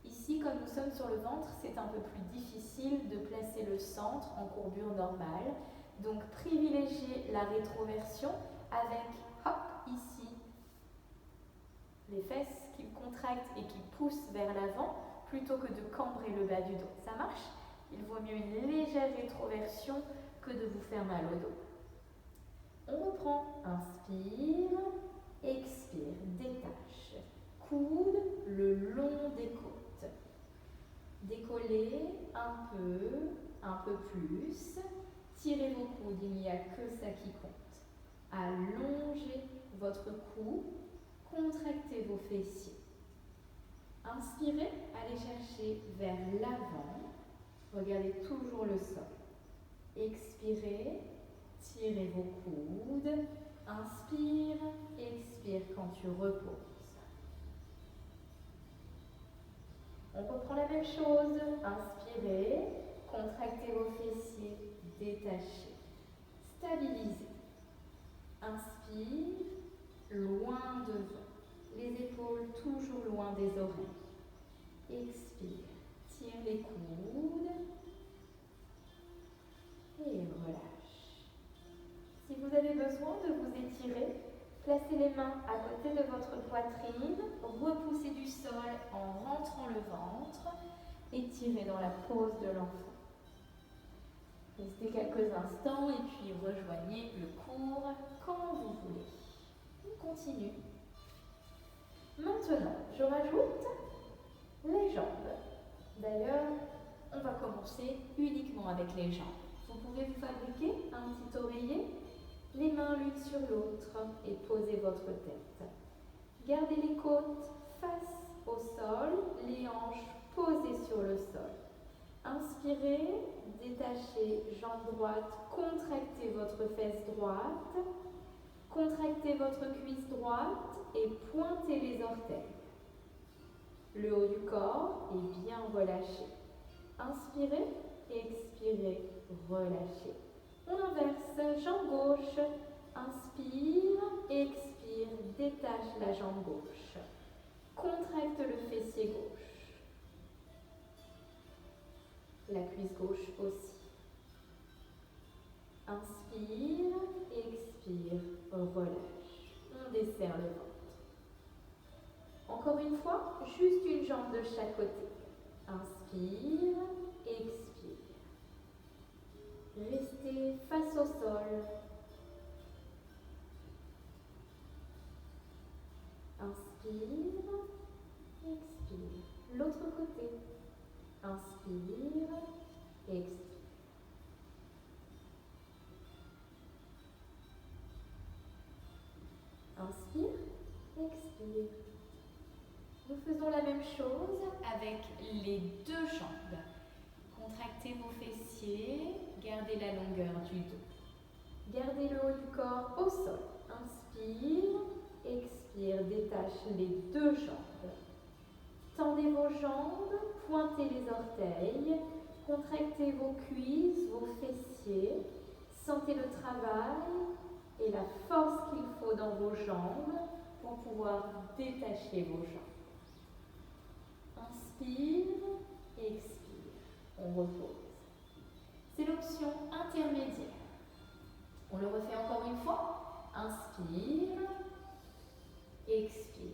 Ici, comme nous sommes sur le ventre, c'est un peu plus difficile de placer le centre en courbure normale. Donc, privilégiez la rétroversion avec, hop, ici, les fesses qui contractent et qui poussent vers l'avant, plutôt que de cambrer le bas du dos. Ça marche? Il vaut mieux une légère rétroversion que de vous faire mal au dos. On reprend. Inspire, expire, détache. Coude le long des côtes. Décollez un peu plus. Tirez vos coudes, il n'y a que ça qui compte. Allongez votre cou, contractez vos fessiers. Inspirez, allez chercher vers l'avant. Regardez toujours le sol. Expirez, tirez vos coudes. Inspire, expire quand tu reposes. On reprend la même chose. Inspirez, contractez vos fessiers, détachez. Stabilisez. Inspire, loin devant. Les épaules toujours loin des oreilles. Expire, tire les coudes et relâche. Si vous avez besoin de vous étirer, placez les mains à côté de votre poitrine, repoussez du sol en rentrant le ventre et tirez dans la pose de l'enfant. Restez quelques instants et puis rejoignez le cours quand vous voulez. On continue. Maintenant, je rajoute les jambes. D'ailleurs, on va commencer uniquement avec les jambes. Vous pouvez vous fabriquer un petit oreiller, les mains l'une sur l'autre et posez votre tête. Gardez les côtes face au sol, les hanches posées sur le sol. Inspirez, détachez jambe droite, contractez votre fesse droite, contractez votre cuisse droite et pointez les orteils. Le haut du corps est bien relâché. Inspirez, expirez, relâchez. On inverse, jambe gauche, inspire, expire, détache la jambe gauche. Contracte le fessier gauche. La cuisse gauche aussi. Inspire, expire, relâche. On desserre le ventre. Encore une fois, juste une jambe de chaque côté. Inspire, expire. Restez face au sol. Inspire, expire. L'autre côté. Inspire, expire. Inspire, expire. Nous faisons la même chose avec les deux jambes. Contractez vos fessiers, gardez la longueur du dos. Gardez le haut du corps au sol. Inspire, expire, détache les deux jambes. Tendez vos jambes, pointez les orteils, contractez vos cuisses, vos fessiers. Sentez le travail et la force qu'il faut dans vos jambes pour pouvoir détacher vos jambes. Inspire, expire, on repose. C'est l'option intermédiaire. On le refait encore une fois. Inspire, expire.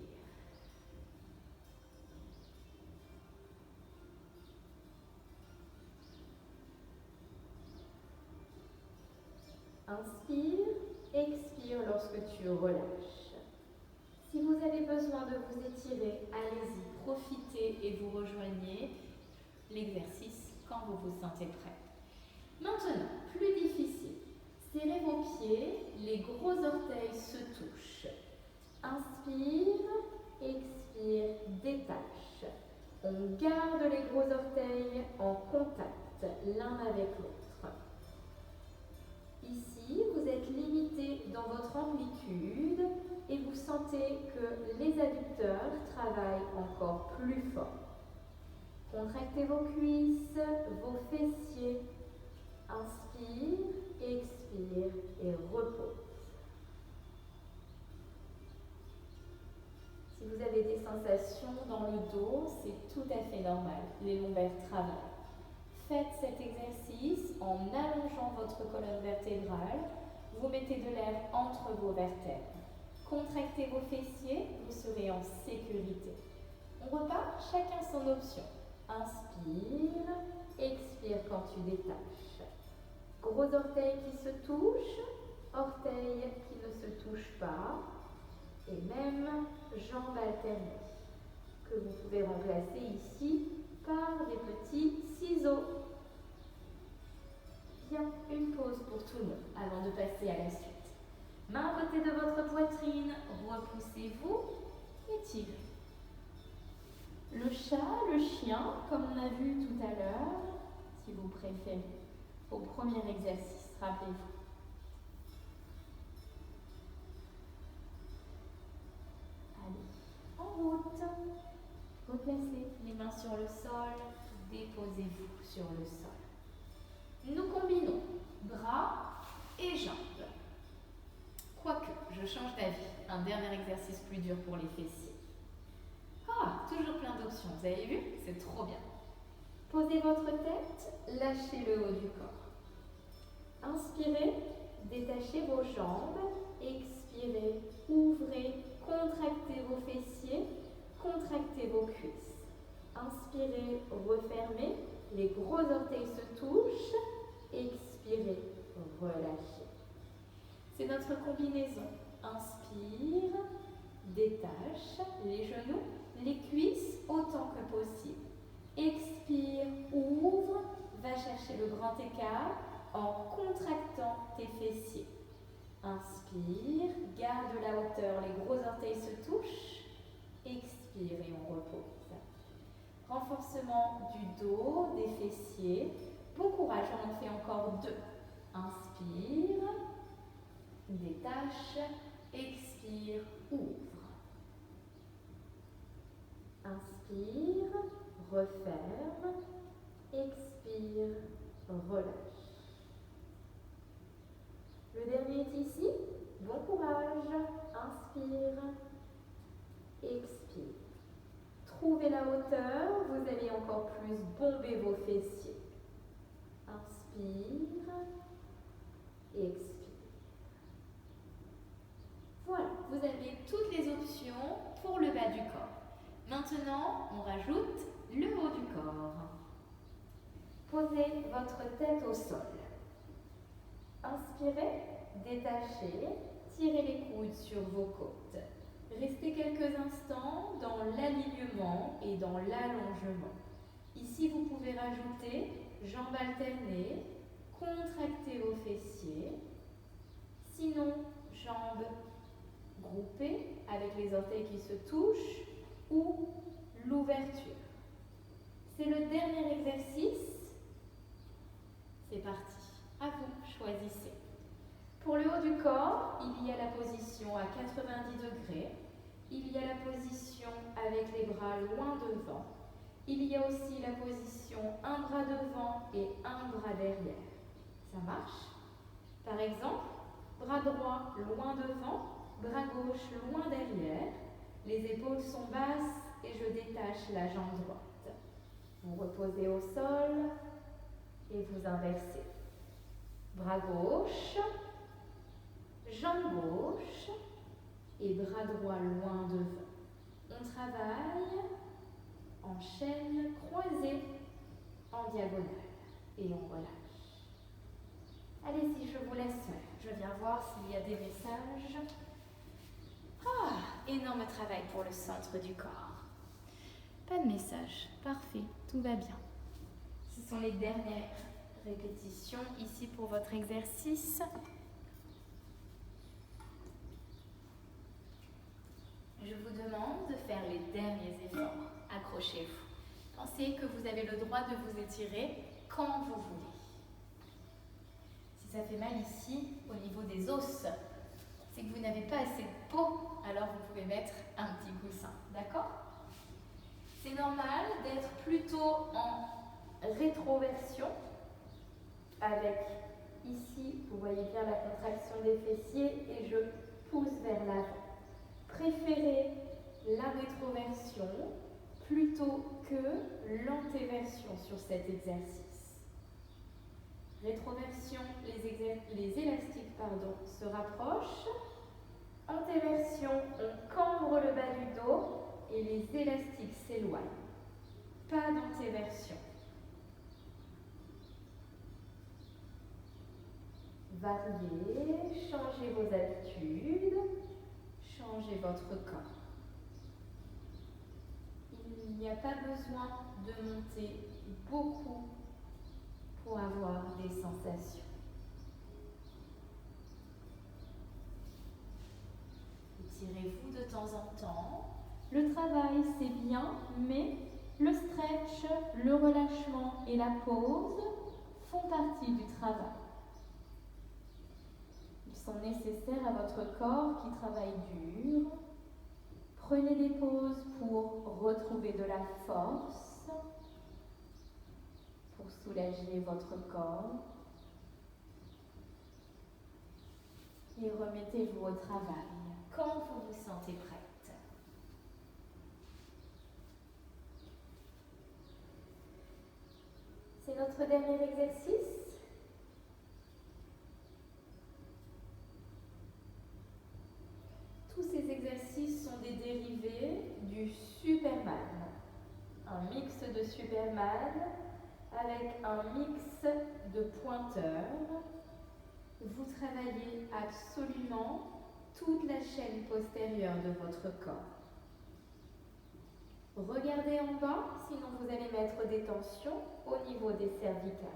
Inspire, expire lorsque tu relâches. Si vous avez besoin de vous étirer, allez-y, profitez et vous rejoignez l'exercice quand vous vous sentez prêt. Maintenant, plus difficile, serrez vos pieds, les gros orteils se touchent. Inspire, expire, détache. On garde les gros orteils en contact l'un avec l'autre. Ici, vous êtes limité dans votre amplitude et vous sentez que les adducteurs travaillent encore plus fort. Contractez vos cuisses, vos fessiers. Inspire, expire et repose. Si vous avez des sensations dans le dos, c'est tout à fait normal. Les lombaires travaillent. Faites cet exercice en allongeant votre colonne vertébrale. Vous mettez de l'air entre vos vertèbres. Contractez vos fessiers, vous serez en sécurité. On repart, chacun son option. Inspire, expire quand tu détaches. Gros orteil qui se touche, orteil qui ne se touche pas, et même jambes alternées, que vous pouvez remplacer ici par des petits ciseaux. Bien, une pause pour tout le monde avant de passer à la suite. Main à côté de votre poitrine, repoussez-vous et tirez. Le chat, le chien, comme on a vu tout à l'heure, si vous préférez, au premier exercice, rappelez-vous. Allez, en route. Replacez les mains sur le sol, déposez-vous sur le sol. Nous combinons bras et jambes. Quoique, je change d'avis. Un dernier exercice plus dur pour les fessiers. Ah, toujours plein d'options. Vous avez vu? C'est trop bien. Posez votre tête, lâchez le haut du corps. Inspirez, détachez vos jambes. Expirez, ouvrez, contractez vos fessiers, contractez vos cuisses. Inspirez, refermez, les gros orteils se touchent. Expirez, relâchez. C'est notre combinaison. Inspire, détache les genoux, les cuisses autant que possible. Expire, ouvre, va chercher le grand écart en contractant tes fessiers. Inspire, garde la hauteur, les gros orteils se touchent. Expire et on repose. Renforcement du dos, des fessiers. Bon courage, on en fait encore 2. Inspire, détache, expire, ouvre. Inspire, referme, expire, relâche. Le dernier est ici. Bon courage. Inspire, expire. Trouvez la hauteur, vous allez encore plus bomber vos fessiers. Inspire, expire. Voilà, vous avez toutes les options pour le bas du corps. Maintenant, on rajoute le haut du corps. Posez votre tête au sol. Inspirez, détachez, tirez les coudes sur vos côtes. Restez quelques instants dans l'alignement et dans l'allongement. Ici, vous pouvez rajouter jambes alternées, contractez vos fessiers. Sinon, jambes groupées avec les orteils qui se touchent ou l'ouverture. C'est le dernier exercice. C'est parti. À vous, choisissez. Pour le haut du corps, il y a la position à 90 degrés. Il y a la position avec les bras loin devant. Il y a aussi la position un bras devant et un bras derrière. Ça marche? Par exemple, bras droit loin devant, bras gauche loin derrière. Les épaules sont basses et je détache la jambe droite. Vous reposez au sol et vous inversez. Bras gauche, jambe gauche et bras droit loin devant. On travaille en chaîne croisée en diagonale et on relâche. Allez-y, je vous laisse. Je viens voir s'il y a des messages. Ah, énorme travail pour le centre du corps. Pas de message. Parfait, tout va bien. Ce sont les dernières répétitions ici pour votre exercice. Je vous demande de faire les derniers efforts. Accrochez-vous. Pensez que vous avez le droit de vous étirer quand vous voulez. Si ça fait mal ici, au niveau des os, c'est que vous n'avez pas assez de peau, alors vous pouvez mettre un petit coussin. D'accord? C'est normal d'être plutôt en rétroversion, avec ici, vous voyez bien la contraction des fessiers et je pousse vers l'avant. Préférez la rétroversion plutôt que l'antéversion sur cet exercice. Rétroversion, les élastiques se rapprochent. Antéversion, on cambre le bas du dos et les élastiques s'éloignent. pas d'antéversion. Variez, changez vos habitudes, changez votre corps. Il n'y a pas besoin de monter beaucoup pour avoir des sensations. Étirez-vous de temps en temps. Le travail, c'est bien, mais le stretch, le relâchement et la pause font partie du travail. Ils sont nécessaires à votre corps qui travaille dur. Prenez des pauses pour retrouver de la force, pour soulager votre corps. Et remettez-vous au travail quand vous vous sentez prête. C'est notre dernier exercice. Tous ces exercices sont des dérivés du Superman. Un mix de Superman avec un mix de pointeurs. Vous travaillez absolument toute la chaîne postérieure de votre corps. Regardez en bas, sinon vous allez mettre des tensions au niveau des cervicales.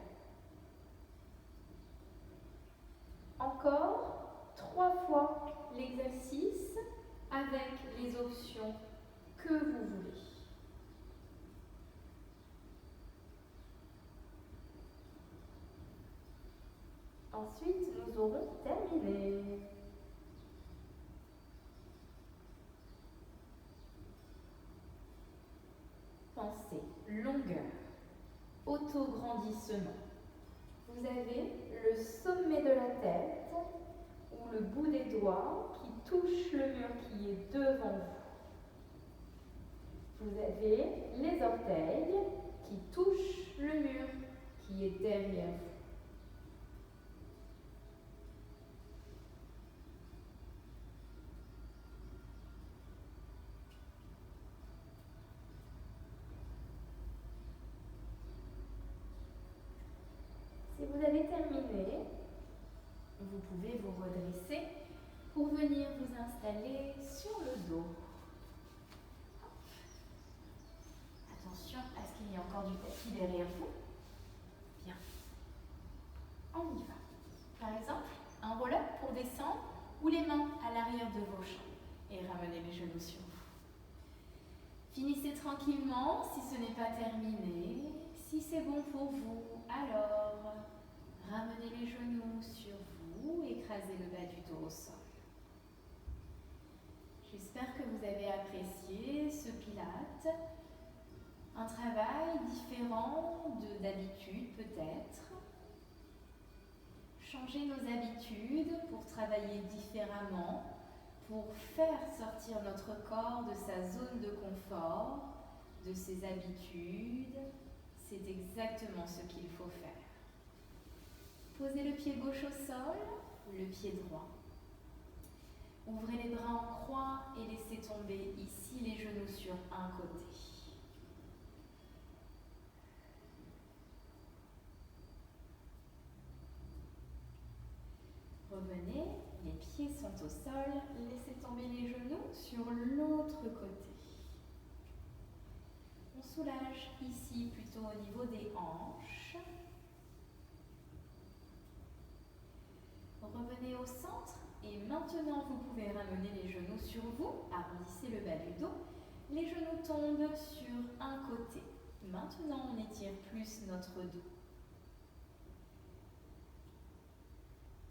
Encore 3 fois l'exercice avec les options que vous voulez. Ensuite, nous aurons terminé. Pensez longueur, autograndissement. Vous avez le sommet de la tête ou le bout des doigts qui touche le mur qui est devant vous. Vous avez les orteils qui touchent le mur qui est derrière vous. Si vous avez terminé, vous pouvez vous redresser pour venir vous installer sur le dos. Attention à ce qu'il y ait encore du tapis derrière vous. Bien. On y va. Par exemple, un roll-up pour descendre ou les mains à l'arrière de vos jambes et ramenez les genoux sur vous. Finissez tranquillement si ce n'est pas terminé. Si c'est bon pour vous, alors ramenez les genoux sur vous, écrasez le bas du dos au sol. J'espère que vous avez apprécié ce pilate. Un travail différent d'habitude peut-être. Changer nos habitudes pour travailler différemment, pour faire sortir notre corps de sa zone de confort, de ses habitudes. C'est exactement ce qu'il faut faire. Posez le pied gauche au sol, le pied droit. Ouvrez les bras en croix et laissez tomber ici les genoux sur un côté. Revenez, les pieds sont au sol, laissez tomber les genoux sur l'autre côté. On soulage ici plutôt au niveau des hanches. Revenez au centre et maintenant vous pouvez ramener les genoux sur vous, arrondissez le bas du dos. Les genoux tombent sur un côté. Maintenant on étire plus notre dos.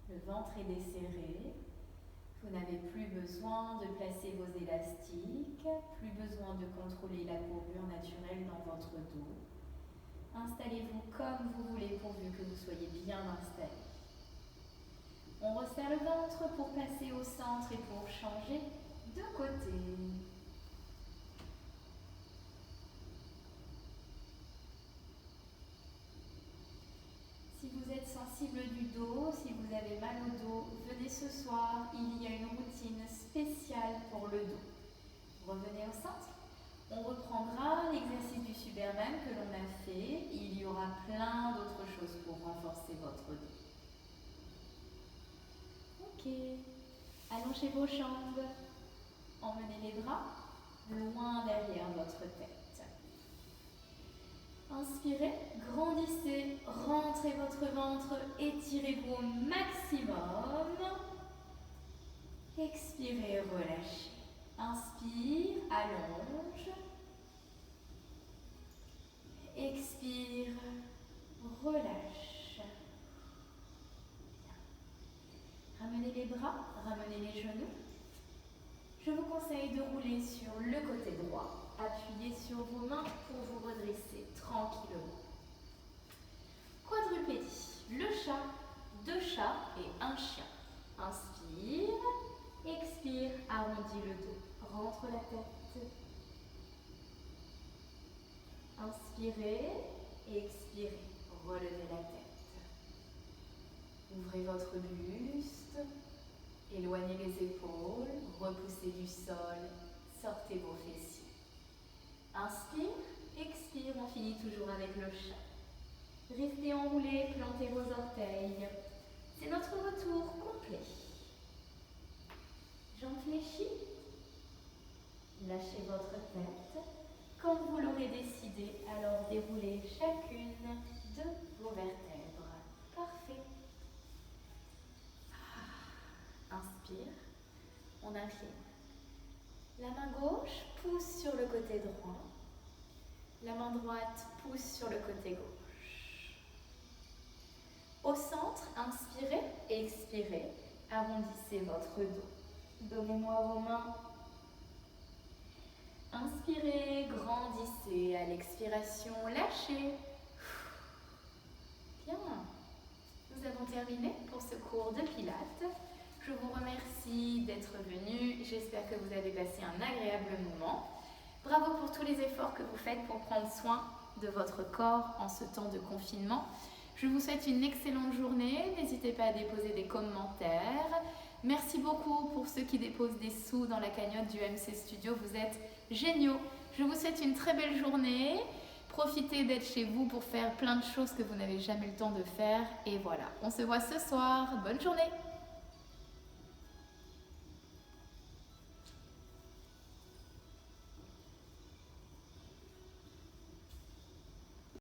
Le ventre est desserré. Vous n'avez plus besoin de placer vos élastiques, plus besoin de contrôler la courbure naturelle dans votre dos. Installez-vous comme vous voulez pourvu que vous soyez bien installé. On resserre le ventre pour passer au centre et pour changer de côté. Si vous êtes sensible du dos, si vous avez mal au dos, venez ce soir, il y a une routine spéciale pour le dos. Revenez au centre. On reprendra l'exercice du Superman que l'on a fait. Il y aura plein d'autres choses pour renforcer votre dos. Ok. Allongez vos jambes. Emmenez les bras loin derrière votre tête. Inspirez, grandissez, rentrez votre ventre, étirez-vous au maximum. Expirez, relâchez. Inspire, allonge. Expire, relâche. Bien. Ramenez les bras, ramenez les genoux. Je vous conseille de rouler sur le côté droit. Appuyez sur vos mains pour vous redresser tranquillement. Quadrupédie, le chat, 2 chats et un chien. Inspire, expire, arrondis le dos, rentre la tête. Inspirez, expirez, relevez la tête. Ouvrez votre buste, éloignez les épaules, repoussez du sol, sortez vos fessiers. Inspire, expire, on finit toujours avec le chat. Restez enroulés, plantez vos orteils. C'est notre retour complet. Jambes fléchies. Lâchez votre tête. Quand vous l'aurez décidé, alors déroulez chacune de vos vertèbres. Parfait. Inspire, on incline. La main gauche pousse sur le côté droit. La main droite pousse sur le côté gauche. Au centre, inspirez, expirez. Arrondissez votre dos. Donnez-moi vos mains. Inspirez, grandissez. À l'expiration, lâchez. Bien. Nous avons terminé pour ce cours de Pilates. Je vous remercie d'être venus. J'espère que vous avez passé un agréable moment. Bravo pour tous les efforts que vous faites pour prendre soin de votre corps en ce temps de confinement. Je vous souhaite une excellente journée. N'hésitez pas à déposer des commentaires. Merci beaucoup pour ceux qui déposent des sous dans la cagnotte du MC Studio. Vous êtes géniaux. Je vous souhaite une très belle journée. Profitez d'être chez vous pour faire plein de choses que vous n'avez jamais le temps de faire. Et voilà, on se voit ce soir. Bonne journée.